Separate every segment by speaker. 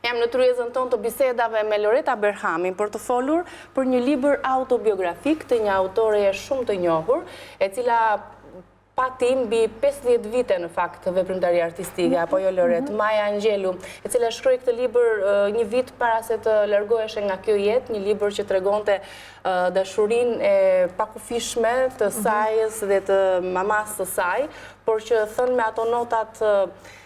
Speaker 1: Jam në tryezën tonë të bisedave me Loreta Berhami për të folur për një libër autobiografik të një autore shumë të njohur, e cila pati mbi 50 vite në fakt të veprimtari artistike, apo jo Loret, Maya Angelou, e cila shkroi këtë libër një vit para se të largoheshe nga kjo jetë, një libër që tregonte dashurinë e pakufishme të sajës dhe të mamas të saj, por që thënë me ato notat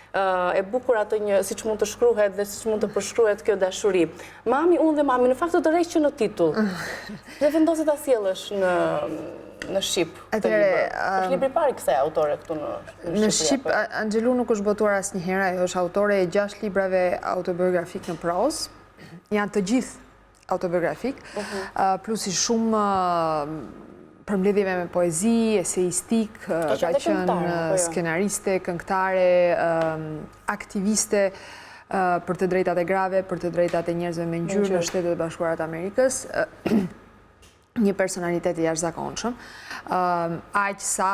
Speaker 1: e bukur atë një, si që mund të shkruhet dhe si që mund të përshkruhet kjo dashuri. Mami, unë dhe mami, në fakt të të rejtë që në titull, dhe vendosit ta sjellësh në Shqip të libër. është libri pari kësaj autore këtu në Shqipëri?
Speaker 2: Në Shqip, Angelou nuk është botuar asnjëherë, ajo është autore e 6 librave autobiografik në prozë, janë të gjithë autobiografik, plus i shumë përmbledhjeve me poezi, eseistik, ka qenë skenariste, këngëtare, aktiviste për të drejtat e grave, për të drejtat e njerëzve me ngjyrë në Shtetet e Bashkuara të Amerikës, një personalitet i jashtëzakonshëm. Aq sa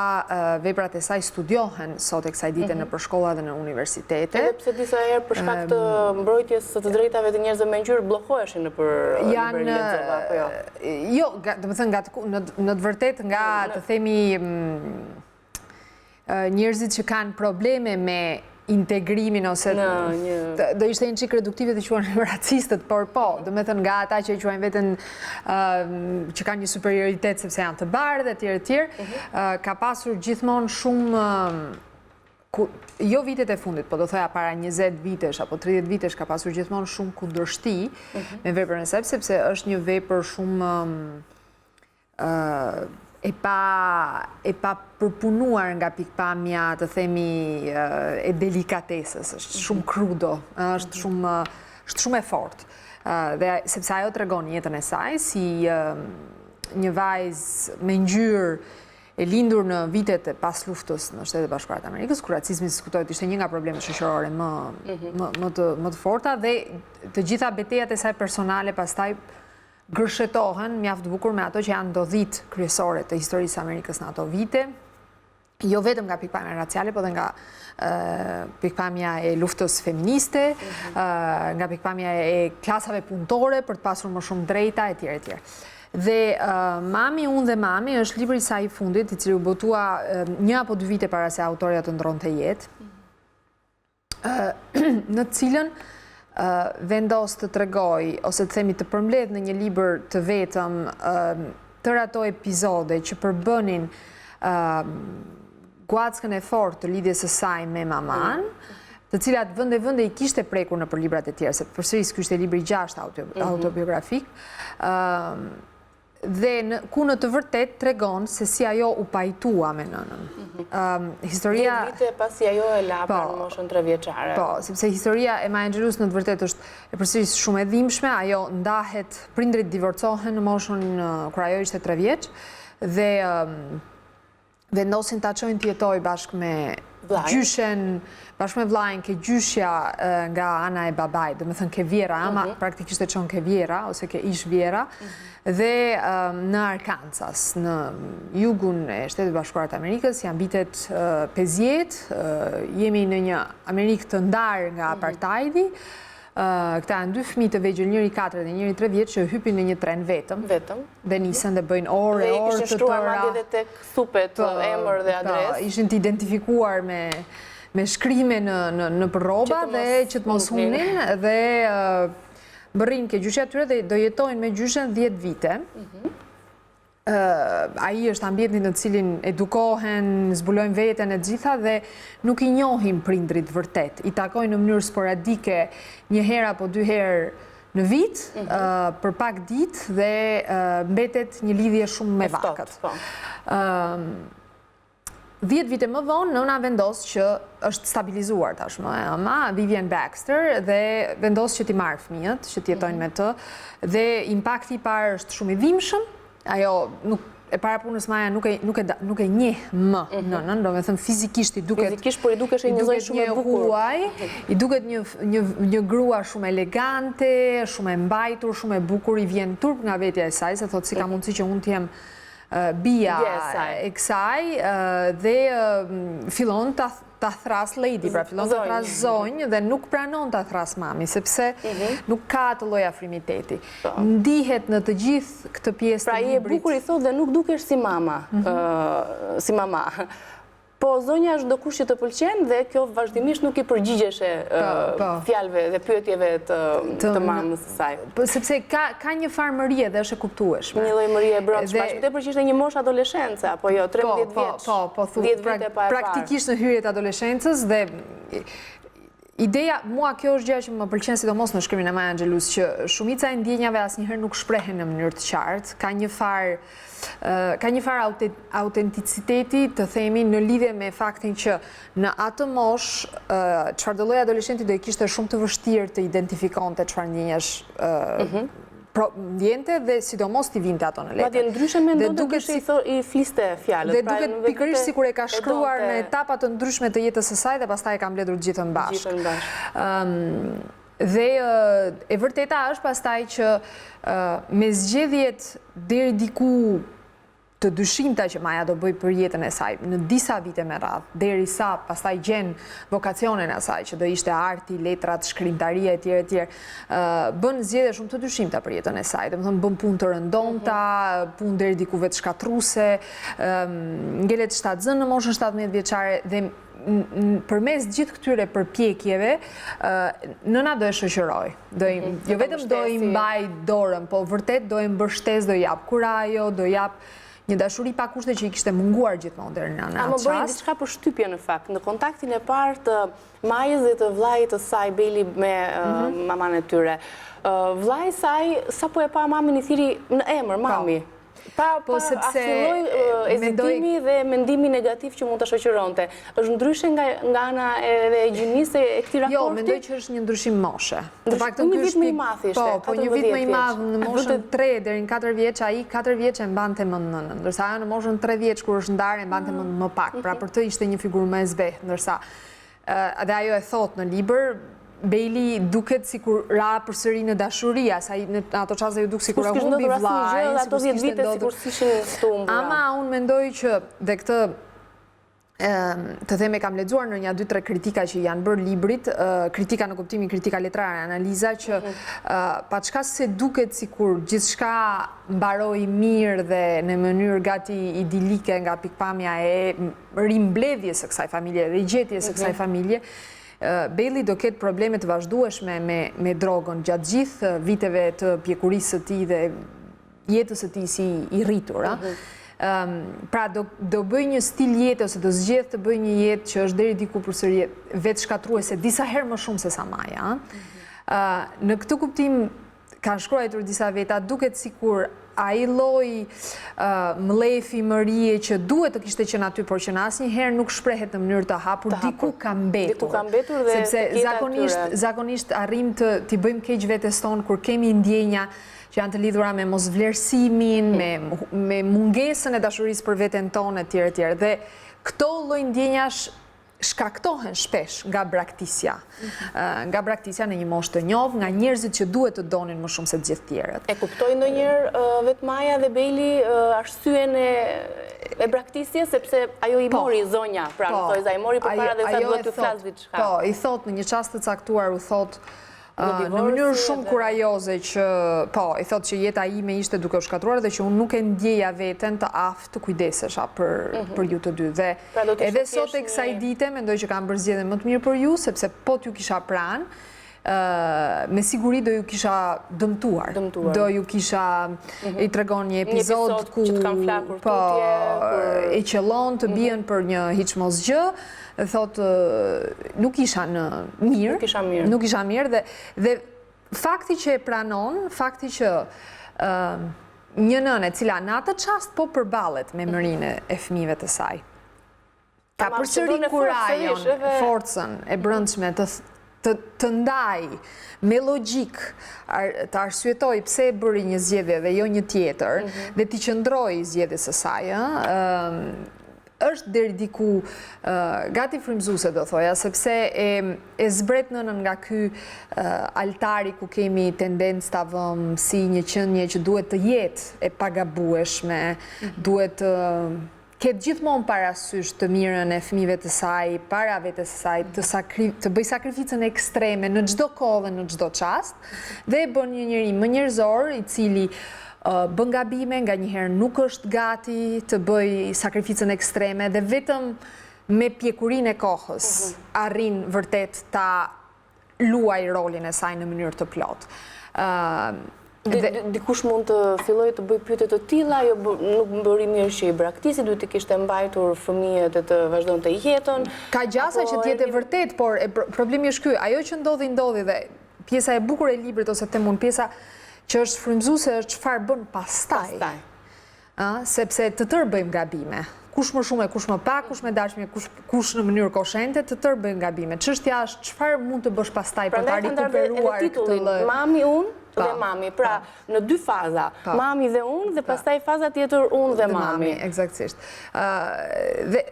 Speaker 2: veprat e saj studiohen sot e kësaj dite në përshkolla dhe në universitete.
Speaker 1: Edhe pse disa herë për shkak të mbrojtjes së të drejtave të njerëzve me ngjyrë bllokoheshin nëpër liberinë, apo jo?
Speaker 2: Jo, domethënë në të vërtetë nga të themi njerëzit që kanë probleme me integrimin ose do ishte një çik reduktive të quhen racistët, por po, do me thënë nga ata që e quajnë veten që kanë një superioritet sepse janë të bardhë e tjerë, ka pasur gjithmonë shumë jo vitet e fundit, po do thoja para 20 vitesh apo 30 vitesh ka pasur gjithmonë shumë kundërshti me veprën e saj, sepse është një vepër shumë e pa përpunuar nga pikpamja të themi e delikatesës, është shumë krudo, është shumë e fortë. Dhe sepse ajo tregon jetën e saj si një vajzë me ngjyrë e lindur në vitet e pas luftës në Shtetet e Bashkuara të Amerikës, kur racizmi diskutohet ishte një nga problemet shoqërore më të forta dhe të gjitha betejat e saj personale pastaj gërshetohen mjaft bukur me ato që janë ndodhit kryesore të historisë Amerikës në ato vite, jo vetëm nga pikpamja raciale, po dhe nga pikpamja e luftës feministe, nga pikpamja e klasave punëtore për të pasur më shumë drejta, e tjerë. Dhe Mami, unë dhe Mami është libri i saj i fundit, i cili u botua 1 apo 2 vite para se autoreja të ndronte jetë, në cilën vendos të tregoj, ose të themi të përmbledh në një libër të vetëm tërë ato epizode që përbënin guackën e fortë të lidhjes së saj me maman, të cilat vende i kishte prekur në për librat e tjerë, se përsëris ky ishte libri 6 autobiografik, dhe ku në të vërtet tregon se si ajo u pajtua me nënën. Historia...
Speaker 1: 10 vite pasi ajo e la për në moshën 3 vjeçare.
Speaker 2: Po, sepse historia e Maya Angelout në të vërtet është e përsëris shumë e dhimbshme, ajo ndahet, prindrit divorcohen në moshën kur ajo ishte 3 vjeç, dhe vendosin ta çojnë të jetojë bashkë me gjyshen, bashkë me vllajën, ke gjyshja nga ana e babait, do të thënë ke vjera, ama praktikisht e çon ke vjera ose ke ish vjera, dhe në Arkansas, në jugun e Shtetit Bashkuar të Amerikës, janë vitet 50, jemi në një Amerikë të ndarë nga apartheidi. Këta janë 2 fëmijë të vegjël, njëri 4 dhe njëri 3 vjeç, që hypin në një tren vetëm. Dhe nisën dhe bëjnë orë
Speaker 1: të tëra. Dhe i kishte shkruar madje edhe tek thupet emër dhe adresë.
Speaker 2: Ishin të identifikuar me shkrime në rroba dhe që të mos hunin, dhe bërrin ke gjyshja tyre dhe do jetojnë me gjyshen 10 vite. Ai është ambientin në cilin edukohen, zbulojnë veten e gjitha dhe nuk i njohin prindrit vërtet. I takojnë në mënyrë sporadike 1 herë apo 2 herë në vit, për pak ditë, dhe mbetet një lidhje shumë me vakët. 10 vite më vonë, nëna vendos që është stabilizuar tashmë, ama Vivian Baxter, dhe vendos që t'i marrë fëmijët, që t'jetojnë me të, dhe impakti i parë është shumë i dhimbshëm. Ajo e para punës Maja nuk e njeh më nënën, do me thënë fizikisht i duket...
Speaker 1: Fizikisht, por i duket një lloj shumë e bukur.
Speaker 2: I duket një grua shumë elegante, shumë e mbajtur, shumë e bukur, i vjen turp nga vetja e saj, se thotë si ka mundësi që unë t'jem bia e kësaj, dhe fillon ta ta thras Lady, pra fillon ta thras zonjë dhe nuk pranon ta thras Mami, sepse nuk ka të lloj afrimiteti. Ndihet në të gjithë këtë pjesë
Speaker 1: Pra
Speaker 2: të
Speaker 1: i e
Speaker 2: librit.
Speaker 1: bukur i thot dhe nuk dukesh si mama, si mama. Po zonja është do kush që të pëlqen dhe kjo vazhdimisht nuk i përgjigjeshe fjalëve dhe pyetjeve të mamës së saj.
Speaker 2: Sepse ka një farë mërie dhe është e kuptueshme.
Speaker 1: Një lloj mërie e brendshme, tepër që ishte një moshë adoleshencë, apo jo, 13 vjeç.
Speaker 2: Po,
Speaker 1: 10 vite pa e parë.
Speaker 2: Praktikisht në hyrjet adoleshencës dhe ideja, mua kjo është gjë që më pëlqen sidomos në shkrimin e Maya Angelous, që shumica e ndjenjave asnjëherë nuk shprehen në mënyrë të qartë, ka një farë autenticiteti, të themi, në lidhje me faktin që në atë moshë çfarëdo lloj adoleshenti do i kishte shumë të vështirë të identifikonte çfarë ndjenjash ndjente dhe sidomos t'i vinte ato në letër.
Speaker 1: Madje ndryshe mendon dhe kishte i fliste fjalët.
Speaker 2: Dhe duket pikërisht sikur e ka shkruar në etapa të ndryshme të jetës së saj dhe pastaj e ka mbledhur gjithën bashkë. Dhe e vërteta është pastaj që me zgjedhjet deri diku të dyshimta që Maja do bëj për jetën e saj në disa vite me radhë, derisa pastaj gjen vokacionin e saj që do ishte arti, letrat, shkrimtaria etj. Bën zgjedhje shumë të dyshimta për jetën e saj. Domethënë bën punë të rëndonta, punë deri diku vetë shkatruese, ngelet shtatzën në moshën 17 vjeçare dhe përmes gjithë këtyre përpjekjeve, nëna do e shoqëroj. Jo vetëm do i mbaj dorën, po vërtet do e mbështes, do i jap kurajo, do jap një dashuri pa kushte që i kishte munguar gjithmonë deri në atë çast.
Speaker 1: Më bëri diçka për shtypje në fakt, në kontaktin e parë të Majës dhe të vllajit të saj Beli me maman e tyre. Vllai i saj sapo e pa mamin i thiri në emër Mami. Pa asnjë lloj ezitimi dhe mendimi negativ që mund të shoqëronte. Është ndryshe nga ana e gjinisë e këtij raporti?
Speaker 2: Jo, mendoj që është një ndryshim moshe.
Speaker 1: Të paktën një vit më i madh ishte.
Speaker 2: Po, një vit më i madh në moshën 3 deri në 4 vjeç, ai 4 vjeç e mbante më nënën, ndërsa ajo në moshën 3 vjeç kur është ndarë e mbante më pak. Pra për të ishte një figurë më e zbehtë, ndërsa dhe ajo e thot në libër, Beli duket sikur ra përsëri në dashuri, asaj në ato çaste ju duk sikur e humbi vllajin,
Speaker 1: ato 10 vite sikur s'ishin stumbra.
Speaker 2: Ama unë mendoj që dhe këtë të them e kam lexuar në një 2-3 kritika që janë bërë librit, kritika në kuptimin kritika letrare, analiza që paçka se duket sikur gjithçka mbaroi mirë dhe në mënyrë gati idilike nga pikpamja e rimbledhjes së kësaj familje, rigjetjes së kësaj familje. Beli do ketë probleme të vazhdueshme me drogën gjatë gjithë viteve të pjekurisë së tij dhe jetës së tij si i rritur. Pra do bëj një stil jetë ose do zgjedh të bëj një jetë që është deri diku përsëri vetë shkatruese disa herë më shumë se sa Maja. Në këtë kuptim kanë shkruar disa veta, duket sikur ai lloj mlefi mërie që duhet të kishte qenë aty, por që në asnjëherë nuk shprehet në mënyrë të hapur, diku ka mbetur.
Speaker 1: Diku ka mbetur dhe
Speaker 2: sepse zakonisht arrim t'i bëjmë keq vetes tonë kur kemi ndjenja që janë të lidhura me mosvlerësimin, me mungesën e dashurisë për veten tonë etj. Dhe këto lloj ndjenjash shkaktohen shpesh nga braktisja. Nga braktisja në një moshë të njohur, nga njerëzit që duhet të donin më shumë se të gjithë tjerët.
Speaker 1: E kuptoj ndonjëherë vetë Maja dhe Beli arsyen e braktisjes, sepse ajo i mori zonja, pra në thojza i mori përpara dhe sa duhet të flas diçka.
Speaker 2: Po, i thot në një çast të caktuar u thot në mënyrë shumë kurajoze që, po, i thot që jeta ime ishte duke u shkatruar dhe që unë nuk e ndjeja veten të aftë të kujdesesha për ju të dy. Dhe edhe sot e kësaj dite mendoj që kam bërë zgjedhje më të mirë për ju, sepse po t'ju kisha pranë, me siguri do ju kisha dëmtuar. Do ju kisha i tregon një epizod ku e qellon të bien për një hiç mos gjë, thot nuk isha në mirë. Nuk isha mirë dhe fakti që e pranon, fakti që një nënë e cila në atë çast po përballet me mërinë e fëmijëve të saj. Ka përsëri kurajon, forcën e brendshme të ndaj me logjik, të arsyetoj pse e bëri një zgjedhje dhe jo një tjetër, dhe t'i qëndroi zgjedhjes së saj, është deri diku gati frymëzuese do thoja, sepse e zbret nënën nga ky altari ku kemi tendencë ta vëmë si një qenie që duhet të jetë e pagabueshme, duhet ketë gjithmonë parasysh të mirën e fëmijëve të saj, para vetes së saj, të bëj sakrificën ekstreme në çdo kohë dhe në çdo çast, dhe bën një njeri më njerëzor, i cili bën gabime, nganjëherë nuk është gati të bëj sakrificën ekstreme dhe vetëm me pjekurinë e kohës arrin vërtet ta luaj rolin e saj në mënyrë të plotë.
Speaker 1: Dikush mund të filloj të bëj pyetje të tilla, jo nuk më bëri mirë që i braktisi, duhet të kishte mbajtur fëmijët e të vazhdonte jetën.
Speaker 2: Ka gjasa që të jetë vërtet, por problemi është ky, ajo që ndodhi dhe pjesa e bukur e librit ose themun, pjesa që është frymëzuese është çfarë bën pastaj. Sepse të tërë bëjmë gabime. Kush më shumë e kush më pak, kush me dashme, kush në mënyrë koshente, të tërë bëjmë gabime. Çështja është çfarë mund të bësh pastaj për ta rikuperuar këtë lloj.
Speaker 1: Mami unë dhe mami, pra në dy faza, mami dhe unë, dhe pastaj faza tjetër unë dhe mami.
Speaker 2: Eksaktësisht. Dhe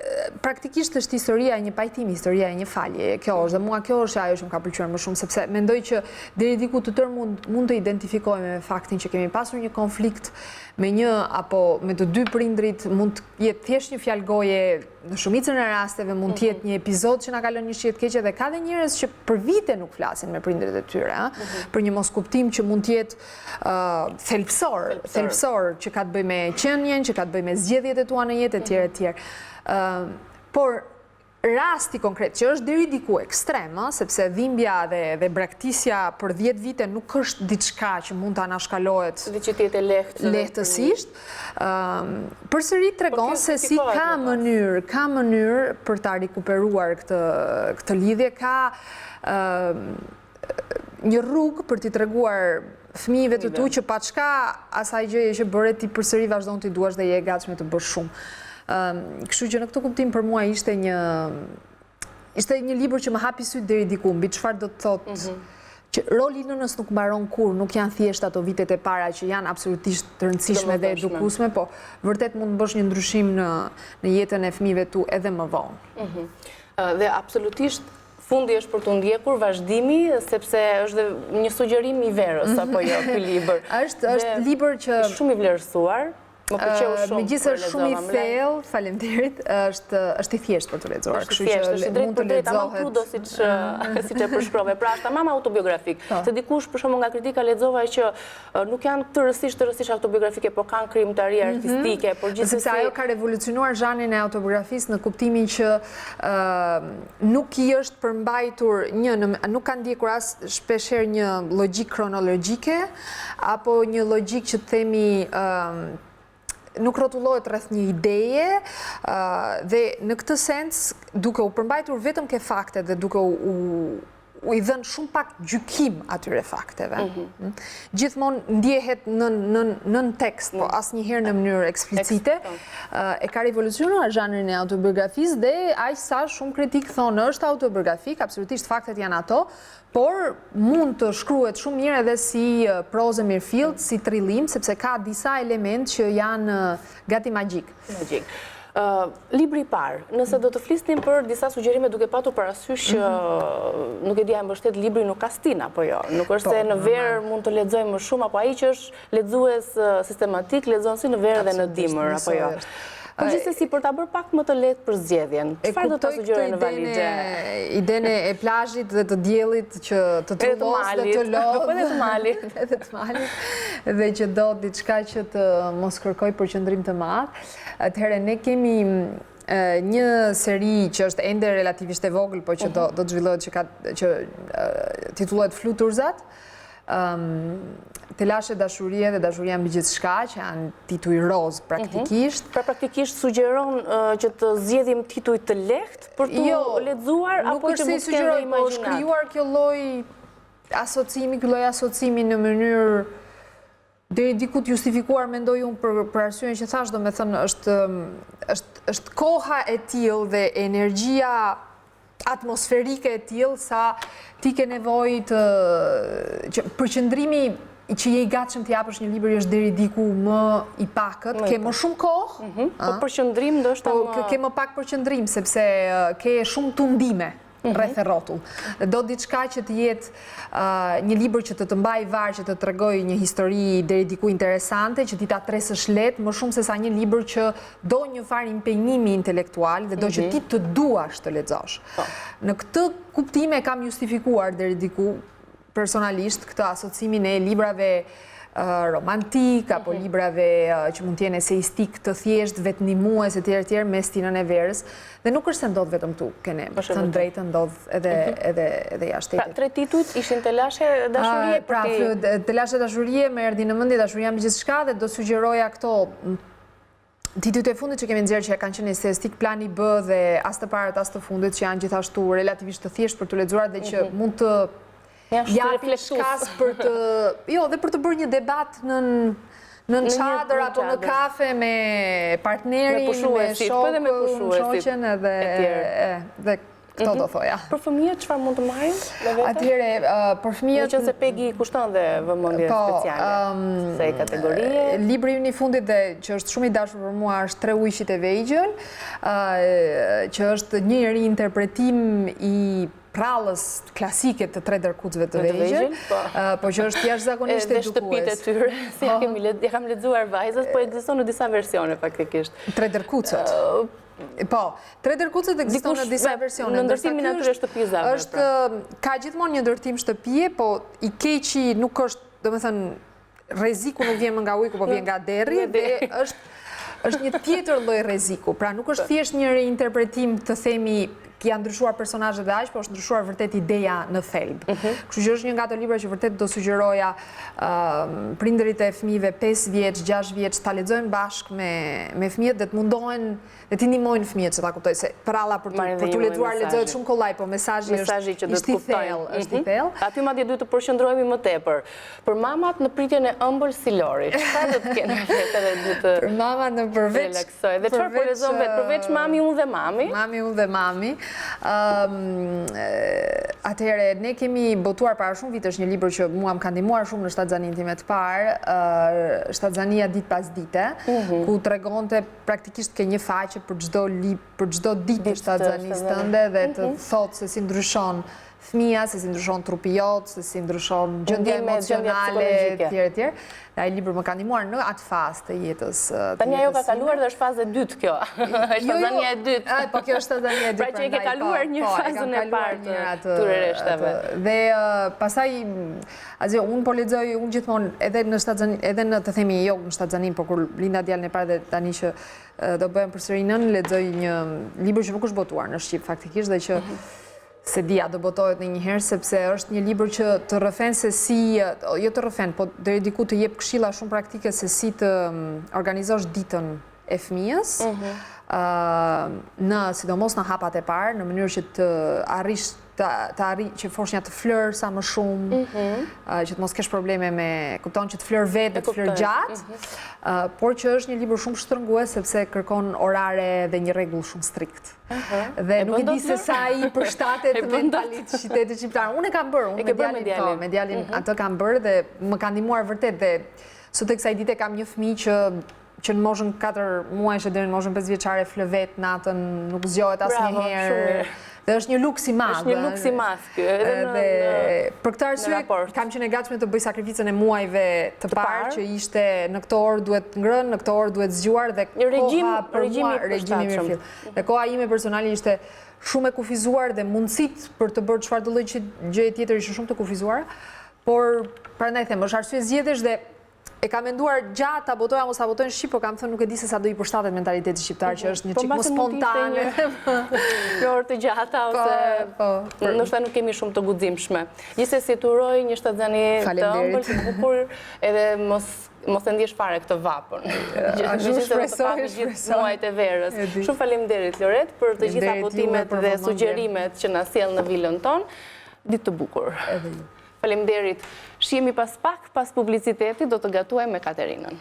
Speaker 2: praktikisht është historia e një pajtimi, historia e një falje. Kjo është, dhe mua kjo është ajo që më ka pëlqyer më shumë, sepse mendoj që deri diku të tërë mund të identifikojmë me faktin që kemi pasur një konflikt me një apo me të dy prindrit, mund të jetë thjesht një fjalë goje, në shumicën e rasteve mund të jetë një epizod që na ka lënë një shihet keqe, dhe ka dhe njerëz që për vite nuk flasin me prindrit e tyre, për një moskuptim që mund të jetë thelpsor, që ka të bëjë me qenjen, që ka të bëjë me zgjedhjet e tua në jetë etj. Por rasti konkret që është deri diku ekstrem, sepse dhimbja dhe braktisja për 10 vite nuk është diçka që mund të anashkalohet lehtësisht, përsëri tregon se si ka mënyrë për ta rikuperuar këtë lidhje, ka një rrugë për t'i treguar fëmijëve të tu që paçka asaj gjëje që bëre ti përsëri vazhdon t'i duash dhe je e gatshme të bësh shumë. Kështu që në këtë kuptim për mua ishte një libër që më hapi syt deri diku, mbi çfarë do të thotë që roli i nënës nuk mbaron kurrë, nuk janë thjesht ato vitet e para që janë absolutisht të rëndësishme dhe edukuesme, po vërtet mund të bësh një ndryshim në jetën e fëmijëve tu edhe më vonë.
Speaker 1: Dhe absolutisht fundi është për të ndjekur, vazhdimi, sepse është një sugjerim i verës apo jo ky libër.
Speaker 2: Është libër që
Speaker 1: shumë i vlerësuar.
Speaker 2: Megjithëse është shumë i thellë, faleminderit, është i thjeshtë për të lexuar, kështu që mund të lexohet.
Speaker 1: Krudo siç e përshkrove. Pra është tamam autobiografik. Se dikush për shembull nga kritika lexova që nuk janë të rësisht autobiografike, por kanë krijimtari artistike, por gjithsesi
Speaker 2: sepse ajo ka revolucionuar zhanrin e autobiografisë në kuptimin që nuk i është përmbajtur nuk ka ndjekur as shpeshherë një logjik kronologjike apo një logjik që themi nuk rrotullohet rreth një ideje, dhe në këtë sens, duke u përmbajtur vetëm ke fakte dhe duke u i dhënë shumë pak gjykim atyre fakteve. Gjithmonë ndjehet nën tekst, po asnjëherë në mënyrë eksplicite, e ka revolucionuar zhanrin e autobiografisë dhe aq sa shumë kritik thonë është autobiografik, absolutisht faktet janë ato, por mund të shkruhet shumë mirë edhe si prozë mirëfillt, si trillim, sepse ka disa element që janë gati magjik.
Speaker 1: Libri i parë, nëse do të flisnim për disa sugjerime duke patur parasysh që nuk e di a mbështet libri nuk ka stin apo jo. Nuk është se në verë mund të lexojmë më shumë, apo ai që është lexues sistematik lexon si në verë dhe në dimër apo jo. Po gjithsesi për ta bërë pak më të lehtë për zgjedhjen. Çfarë do të sugjeroj në valixhe?
Speaker 2: Idenë e plazhit dhe të diellit që të trullos dhe të lodh.
Speaker 1: Edhe të malit.
Speaker 2: Edhe të malit. Dhe që do diçka që të mos kërkoj përqendrim të madh. Atëherë ne kemi një seri që është ende relativisht e vogël, po që do të zhvillohet që titullohet Fluturzat. Telashe dashurie dhe dashuria mbi gjithçka, që janë tituj roz praktikisht.
Speaker 1: Pra praktikisht sugjeron që të zgjedhim tituj të lehtë për të lexuar apo që mund të kemi imagjinat.
Speaker 2: Shkrijuar kjo lloj asociimi në mënyrë deri diku të justifikuar, mendoj unë për arsyeën që thash, domethënë është koha e tillë dhe energjia atmosferike e tillë sa ti ke nevojë të përqendrimi që je i gatshëm të japësh një libër është deri diku më i pakët, ke më shumë kohë,
Speaker 1: po përqendrim ndoshta
Speaker 2: ke më pak përqendrim sepse ke shumë tundime. rreth e rrotull. Dhe do diçka që të jetë një libër që të mbaj varë, që të tregoj një histori deri diku interesante, që ti ta tresësh lehtë, më shumë se sa një libër që do një farë impenjimi intelektual dhe do që ti të duash të lexosh. Në këtë kuptime kam justifikuar deri diku personalisht këtë asocimin e librave romantik, apo librave që mund t'jenë eseistik të thjesht, vetënimues e tjerë me stilën e verës, dhe nuk është se ndodh vetëm tu, kene, të drejtë ndodh edhe jashtë.
Speaker 1: Pra, tre titujt ishin Të lashe dashurie?
Speaker 2: Pra, Të lashe dashurie, me erdhi në mendje dashuria me gjithçka, dhe do sugjeroja këto titujt e fundit që kemi nxjerrë që kanë qenë eseistik, Plani B dhe as të parët as të fundit, që janë gjithashtu relativisht të thjesht për të lexuar dhe që mund të japi shkas për të, jo, dhe për të bërë një debat në çadër apo në kafe me partnerin, me shokun, me shoqen dhe këto do thoja.
Speaker 1: Për fëmijët çfarë mund të marrin me vete?
Speaker 2: Atëherë, për fëmijët,
Speaker 1: nëse Pegi kushton dhe vëmendje speciale se kategorie.
Speaker 2: Libri i fundit dhe që është shumë i dashur për mua është Tre ujqit e vegjël, që është një reinterpretim i prallës klasike të Tre dërkucëve të vegjël, po që është jashtëzakonisht edukues.
Speaker 1: Dhe shtëpitë e tyre, si ja kam lexuar vajzat, po ekziston në disa versione faktikisht.
Speaker 2: Tre dërkucët. Po, Tre dërkucët ekziston në disa versione.
Speaker 1: Në ndërtimin atyre shtëpizave.
Speaker 2: Ka gjithmonë një ndërtim shtëpie, po i keqi nuk është, domethënë, rreziku nuk vjen më nga ujku, po vjen nga derri, dhe është një tjetër lloj rreziku. Pra nuk është thjesht një reinterpretim të themi janë ndryshuar personazhet dhe aq, po është ndryshuar vërtet ideja në thelb. Kështu që është një nga ato libra që vërtet do sugjeroja prindërit e fëmijëve 5 vjeç, 6 vjeç ta lexojnë bashkë me fëmijët dhe të mundohen dhe t'i ndihmojnë fëmijët që ta kuptojnë se pralla për t'u lexuar lexohet shumë kollaj, po mesazhi është i thellë.
Speaker 1: Aty madje duhet të përqendrohemi më tepër. Për mamat në pritjen e ëmbël si Lori. Çfarë do të kenë vetë edhe të
Speaker 2: për mamat në përveç.
Speaker 1: Dhe çfarë po lexon vetë përveç Mami, unë dhe Mami?
Speaker 2: Mami, unë dhe Mami. Atëherë, ne kemi botuar para shumë vitesh një libër që mua më ka ndihmuar shumë në shtatzanin time të parë, shtatzania ditë pas dite, ku tregonte praktikisht ke një faqe për çdo ditë të shtatzanisë tënde dhe të thotë se si ndryshon fëmia, se si ndryshon trupi jot, se si ndryshon gjendja emocionale, etj. Dhe ai libër më ka ndihmuar në atë fazë të jetës.
Speaker 1: Tani ajo ka kaluar dhe është faza e dytë kjo. Shtazania e dytë.
Speaker 2: Po kjo është shtazania e dytë.
Speaker 1: Pra që e ke kaluar një fazën e parë të këtyre reshtave.
Speaker 2: Dhe pastaj, unë po lexoj, unë gjithmonë edhe në shtazani, edhe në të themi jo në shtazaninë, por kur linda djalin e parë dhe tani që do bëhem përsëri nën, lexoj një libër që nuk është botuar në shqip faktikisht dhe që se dia do botohet në njëherë, sepse është një libër që të rrëfen se si, jo të rrëfen, po deri diku të jep këshilla shumë praktike se si të organizosh ditën e fëmijës, sidomos në hapat e parë, në mënyrë që të arrish që foshnja të flër sa më shumë, që të mos kesh probleme me, kupton që të flër vetë dhe të flër gjatë, por që është një libër shumë shtrëngues sepse kërkon orare dhe një rregull shumë strikt. Dhe nuk e di se sa i përshtatet mentalisht qytetit shqiptar. Unë e kam bërë, unë me djalin atë kam bërë dhe më ka ndihmuar vërtet dhe sot e kësaj dite kam një fëmijë që në moshën 4 muajsh deri në moshën 5 vjeçare flë vetë natën, nuk zgjohet asnjëherë. Dhe është një luks i madh.
Speaker 1: Është një luks i madh ky.
Speaker 2: Dhe për këtë arsye kam qenë e gatshme të bëj sakrificën e muajve të parë që ishte në këtë orë duhet ngrënë, në këtë orë duhet zgjuar dhe regjimi mirëfill. Dhe koha ime personale ishte shumë e kufizuar dhe mundësit për të bërë çfarëdo lloj gjëje tjetër ishin shumë të kufizuara, por prandaj them, është arsye zgjedhësh dhe e kam menduar gjatë ta botoja mos ta botojnë në shqip, por kam thënë nuk e di se sa do i përshtatet mentaliteti shqiptar që është një çik më spontane.
Speaker 1: Në orë të gjata ose ndoshta nuk kemi shumë të guximshme. Gjithsesi të uroj një shtatzani të ëmbël të bukur edhe mos e ndjesh fare këtë vapën.
Speaker 2: Shpresoj.
Speaker 1: Muajt e verës. Shumë faleminderit Loret për të gjitha botimet dhe sugjerimet që na sjell në vilën tonë. Ditë të bukur. Faleminderit. Shihemi pas publicitetit, do të gatuaj me Katerinën.